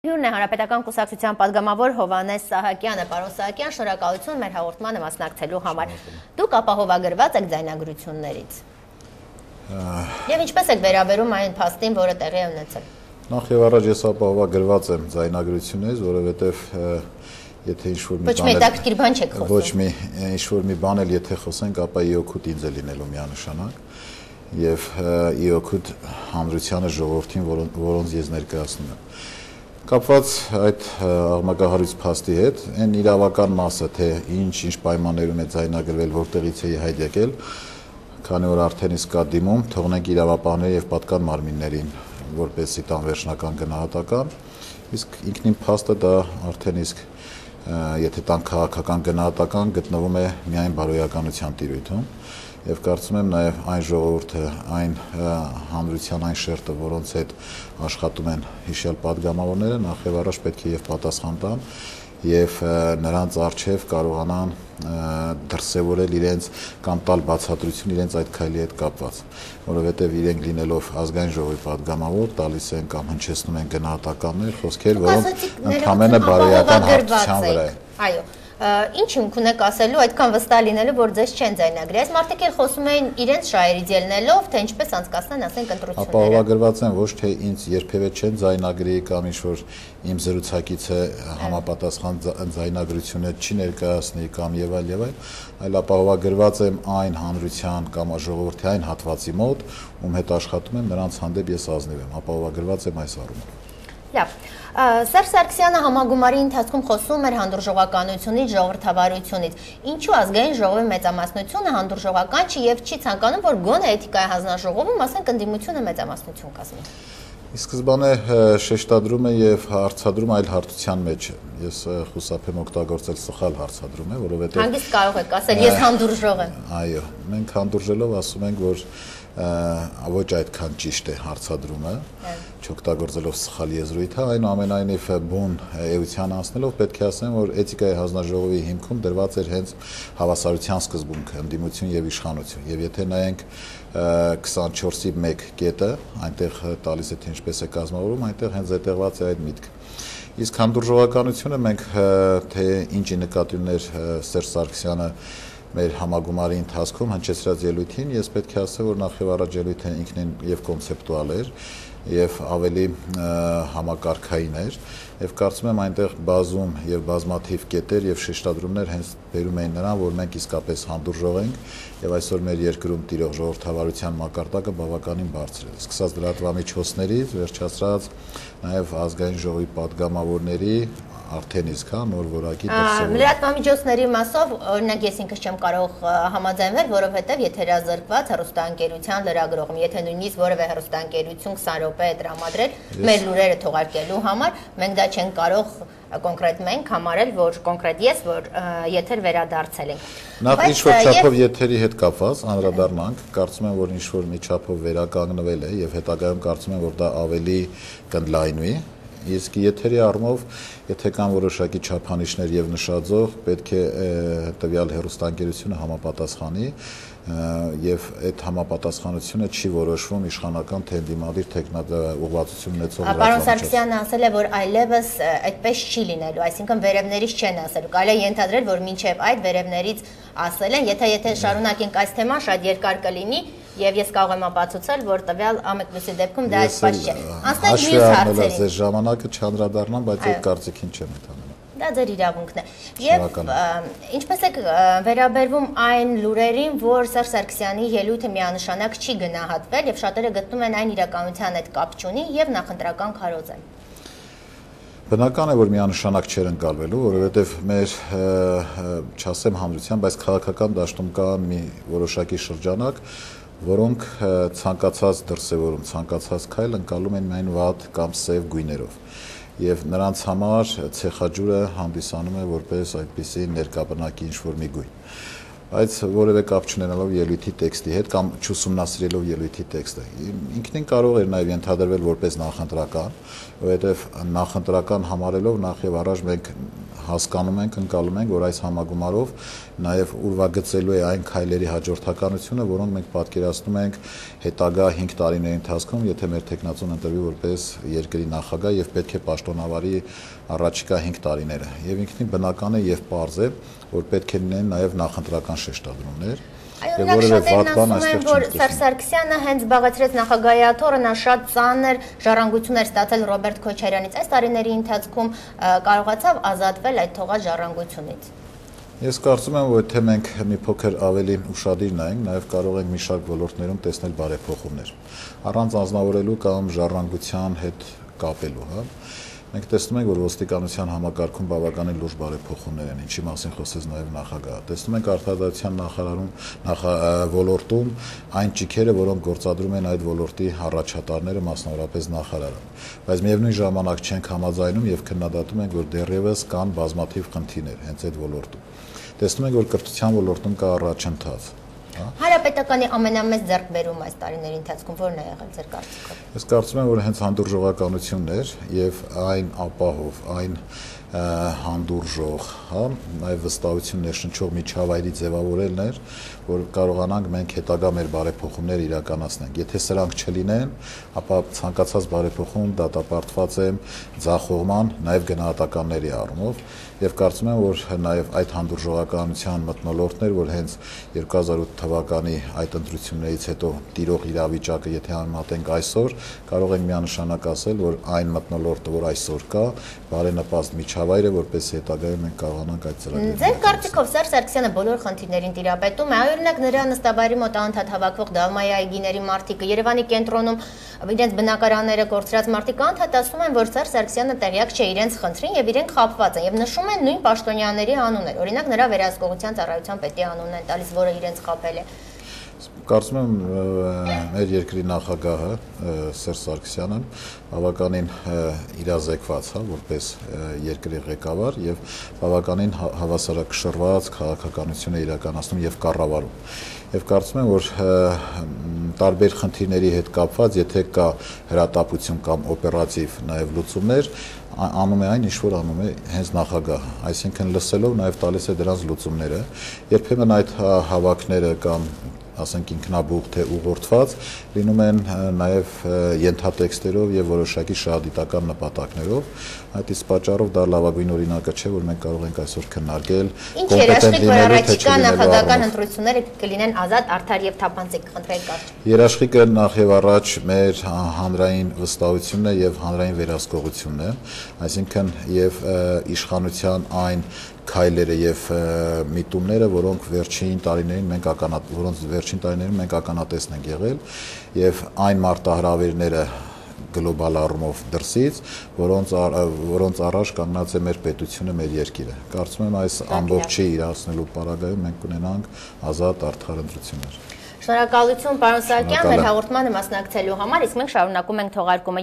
Հյուրն է Հանրապետական կուսակցության պատգամավոր Հովհաննես Սահակյանը, պարոն Սահակյան, շնորհակալություն մեր հաղորդմանը մասնակցելու համար։ Դուք ապահովագրված եք ձայնագրություններից։ Եվ ինչպես եք վերաբերում այն փաստին, որը տեղի է ունեցել։ Նախ եւ առաջ ես ապահովագրված եմ ձայնագրություններից, որովհետեւ եթե ինչ-որ մի բան էլ եթե խոսենք, ապա իօքուտ ինձ է լինելու միանշանակ եւ իօքուտ հանրությանը ժողովրդին, որոնց ես ներկայացնում եմ։ Կապված այդ աղմկահարույց փաստի հետ, այն իրավական մասը, թե ինչ պայմաններում է ձայնագրվել, որտեղից է հայտ եկել, քանի որ արդեն իսկ կա դիմում, թողնենք իրավապահների եւ պատկան մարմիններին, որպեսզի տան վերջնական գնահատական, իսկ ինքնին փաստը դա արդեն իսկ եթե տան քաղաքական գնահատական գտնվում է միայն բարոյականության տիրույթում եւ կարծում եմ նաեւ այն ժողովուրդը, այն հանրության այն շերտը, որոնց հետ աշխատում են հիշյալ պատգամավորները, նախ եւ առաջ պետք է եւ պատասխան տան եւ նրանց արժեվ կարողանան դրսեւորել իրենց կամ տալ բացատրություն իրենց այդ քայլի հետ կապված, որովհետեւ իրենք լինելով ազգային ժողովի պատգամավոր տալիս են կամ հնչեցնում են գնահատականներ, խոսքեր, որոնք ընդհանրապես բարոյական հարթության վրա են։ Այո, ինչ հիմք ունեք ասելու այդքան վստահ լինելու, որ ձեզ չեն ձայնագրի։ Այս մարդիկ էլ խոսում էին իրենց շահերից ելնելով, թե ինչպես անցկացնեն, ասենք, ընտրությունները։ Ապահովագրված են ոչ թե ինձ երբևէ չեն ձայնագրի կամ ինչ-որ իմ զրուցակիցը համապատասխան ձայնագրությունը չի ներկայացնի կամ եւ այլ, այլ ապահովագրված եմ այն հանրության կամ ժողովրդի այն հատվածի մոտ, ում հետ աշխատում եմ, նրանց հանդեպ ես ազնիվ եմ, ապահովագրված եմ այս առումով։ Լավ, Սերժ Սարգսյանը համագումարի ընթացքում խոսում էր հանդուրժողականությունից, ժողովրդավարությունից։ Ինչու ազգային ժողովի մեծամասնությունը հանդուրժողական չի եւ չի ցանկանում, որ գոնե էթիկայի հանձնաժողովում, ասենք, ընդդիմությունը մեծամասնություն կազմի։ Ի սկզբանե շեշտադրում է եւ հարցադրում այլ հարթության մեջ է։ Ես խուսափեմ օգտագործել սխալ հարցադրում է, որովհետեւ հանգիստ կարող եք ասել, ես հանդուրժող եմ։ Այո, մենք հանդուրժելով ասում ենք, որ ոչ այդքան ճիշտ է հարցադրումը, չօգտագործելով սխալ եզրույթը, այնուամենայնիվ բուն էության անցնելով պետք է ասեմ, որ էթիկայի հանձնաժողովի հիմքում դրված էր հենց հավասարության սկզբունքը, ընդդիմություն եւ իշխանություն, եւ եթե նայենք 24-ի 1 կետը, այնտեղ տալիս է թե ինչպես է կազմավորվում, այնտեղ հենց այդտեղված է այդ միտքը։ Իսկ հանդուրժողականությունը մենք թե ինչի նկատի ուներ Սերժ Սարգսյանը մեր համագումարի ընթացքում հնչեցրած ելույթին, ես պետք է ասեմ, որ նախ եւ առաջ ելույթը ինքնին եւ կոնցեպտուալ էր եւ ավելի համակարգային էր եւ կարծում եմ այնտեղ բազում եւ բազմաթիվ կետեր եւ շեշտադրումներ հենց բերում էին նրան, որ մենք իսկապես հանդուրժող ենք եւ այսօր մեր երկրում տիրող ժողովրդավարության մակարդակը բավականին բարձր է։ Սկսած լրատվամիջոցներից, վերջացրած նաեւ ազգային ժողովի պատգամավորների արդեն իսկ նոր որակի դրսևորում։ Լրատվամիջոցների մասով օրինակ ես ինքս չեմ կարող համաձայնվել, որովհետև եթե հրազրկված հեռուստաընկերության լրագրողում, եթե նույնիսկ որևէ հեռուստաընկերություն 20 րոպե է տրամադրել մեր լուրերը թողարկելու համար, մենք դա չենք կարող կոնկրետ մենք համարել, որ կոնկրետ ես, որ եթեր վերադարձել ենք։ Նախ ինչ-որ չափով եթերի հետ կապված անդրադառնանք, կարծում եմ, որ ինչ-որ մի չափով վերականգնվել է եւ հետագայում կարծում եմ, որ դա ավելի կընդլայնվի։ Իսկ եթերի առումով, եթե կան որոշակի չափանիշներ եւ նշաձող, պետք է տվյալ հեռուստաընկերությունը համապատասխանի եւ այդ համապատասխանությունը չի որոշվում իշխանական թե ընդդիմադիր ուղղվածություն ունեցող լրատվամիջոցով։ Պարոն Սարգսյանը ասել է, որ այլևս այդպես չի լինելու, այսինքն վերևներից չեն ասելու։ Կարելի է ենթադրել, որ մինչեւ այդ վերևներից ասել են, եթե շարունակենք այս թեման, շատ երկար կլինի եւ ես կարող եմ ապացուցել, որ տվյալ ամենքնուսի դեպքում դա այդպես չէ։ Անցնենք մյուս հարցերին։ Ձեր ժամանակը չանդրադառնամ, բայց այդ կարծիքին չեմ ընդհանրում։ Դա ձեր իրավունքն է։ Եվ ինչպես եք վերաբերվում այն լուրերին, որ Սերժ Սարգսյանի ելույթը միանշանակ չի գնահատվել եւ շատերը գտնում են այն իրականության հետ կապ չունի եւ նախընտրական քարոզ են։ Բնական է, որ միանշանակ չեր ընկալվելու, որովհետև մեր չասեմ հանրության, բայց քաղաքական դաշտում կա մի որոշակի շրջանակ, որոնք ցանկացած դրսևորում, ցանկացած քայլ ընկալում են միայն վատ կամ սև գույներով։ Եվ նրանց համար ցեխաջուրը հանդիսանում է որպես այդպիսի ներկաբնակի ինչ-որ մի գույն։ Բայց որևէ կապ չունենալով ելույթի տեքստի հետ կամ չուսումնասիրելով ելույթի տեքստը, ինքնին կարող էր նաև ենթադրվել որպես նախընտրական, որովհետև նախընտրական համարելով նախ եւ առաջ մենք հասկանում ենք, ընկալում ենք, որ այս համագումարով նաև ուրվագծելու է այն քայլերի հաջորդականությունը, որոնք մենք պատկերացնում ենք հետագա 5 տարիների ընթացքում, եթե մեր տեխնացուն ընտրվի որպես երկրի նախագահ եւ պետք է պաշտոնավարի առաջիկա 5 տարիները։ Եվ ինքնին բնական է եւ պարզ է, որ պետք է լինեն նաև նախընտրական շեշտադրումներ։ Այո, շատերն ասում են, որ Սերժ Սարգսյանը հենց զբաղեցրեց նախագահի աթոռը, նա շատ ծանր ժառանգություններ ստացել Ռոբերտ Քոչարյանից։ Այս տարիների ընթացքում կարողացավ ազատվել այդ թողած ժառանգությունից։ Ես կարծում եմ, որ թե մենք մի փոքր ավելի ուշադիր նայենք, նաև կարող ենք մի շարք ոլորտներում տեսնել բարեփոխումներ։ Առանց անձնավորելու կամ ժառանգության հետ կապելու, հա։ Մենք տեսնում ենք, որ ոստիկանության համակարգում բավականին լուրջ բարեփոխումներ են, ինչի մասին խոսեց նաև նախագահը։ Տեսնում ենք արտադրության ոլորտում այն ճիգերը, որոնք գործադրում են այդ ոլորտի առաջատարները, մասնավորապես նախարարը։ Բայց միևնույն ժամանակ չենք համաձայնում եւ քննադատում ենք, որ դեռևս կան բազմաթիվ խնդիրներ հենց այդ ոլորտում։ Տեսնում ենք, որ կրթության ոլորտում կա առաջընթաց։ Հանրապետականի ամենամեծ ձեռքբերումը այս տարիների ընթացքում ո՞րն է եղել ձեր կարծիքով։ Ես կարծում եմ, որ հենց հանդուրժողականությունն էր եւ այն ապահով, այն հանդուրժող, հա, նաև վստահություն ներշնչող միջավայրի ձևավորելն էր, որ կարողանանք մենք հետագա մեր բարեփոխումները իրականացնենք։ Եթե սրանք չլինեն, ապա ցանկացած բարեփոխում դատապարտված է ձախողման, նաև գնահատականների առումով, եւ կարծում եմ, որ նաև այդ հանդուրժողականության մթնոլորտն էր, որ հենց 2008 թվականի այդ ընտրություններից հետո տիրող իրավիճակը, եթե համեմատենք այսօր, կարող ենք միանշանակ ասել, որ այն մթնոլորտը, որ այսօր կա, բարենպաստ միջավայր է, որպես հետագայում մենք կարողանանք այդ ծրագրերը։ Ձեր կարծիքով Սերժ Սարգսյանը բոլոր խնդիրներին տիրապետում է, օրինակ նրա նստավայրի մոտ անընդհատ հավաքվող Դալմայի այգիների մարտիկը, Երևանի կենտրոնում իրենց բնակարանները կորցրած մարտիկը անընդհատ ասում են, որ Սերժ Սարգսյանը տեղյակ չէ իրենց խնդրին եւ իրենք խաբված են եւ նշում են նույն պաշտոնյաների անուններ, օրինակ նրա վերահսկողության ծառայության պետի անունն են տալիս, որը իրենց խաբել է։ Կարծում եմ մեր երկրի նախագահը Սերժ Սարգսյանը բավականին իրազեկված, հա, որպես երկրի ղեկավար եւ բավականին հավասարակշռված քաղաքականություն է իրականացնում եւ կառավարում։ Եվ կարծում եմ, որ տարբեր խնդիրների հետ կապված, եթե կա հրատապություն կամ օպերատիվ նաև լուծումներ, անում է այն, ինչ որ անում է հենց նախագահը, այսինքն լսելով նաև տալիս է դրանց լուծումները, երբեմն այդ հավաքները կամ ասենք ինքնաբուխ թե ուղղորդված լինում են նաև ենթատեքստերով եւ որոշակի շահադիտական նպատակներով, այդ իսկ պատճառով դա լավագույն օրինակը չէ, որ մենք կարող ենք այսօր քննարկել կոմպետենտ լինելու թե չլինելու նախագահական ընտրությունները կլինեն ազատ, արդար եւ թափանցիկ, խնդրել կարճ։ Երաշխիքը նախ եւ առաջ մեր հանրային վստահությունն է եւ հանրային վերահսկողությունն է, այսինքն եւ իշխանության այն քայլերը եւ միտումները, որոնք վերջին տարիներին մենք ականատեսն ենք եղել եւ այն մարտահրավերները գլոբալ առումով դրսից, որոնց առաջ կանգնած է մեր պետությունը, մեր երկիրը։ Կարծում եմ այս ամբողջի իրացնելու պարագայում մենք կունենանք ազատ արդար ընտրություններ։ Շնորհակալություն, պարոն Սահակյան, մեր հաղորդմանը մասնակցելու համար, իսկ մենք շարունակում ենք թողարկումը։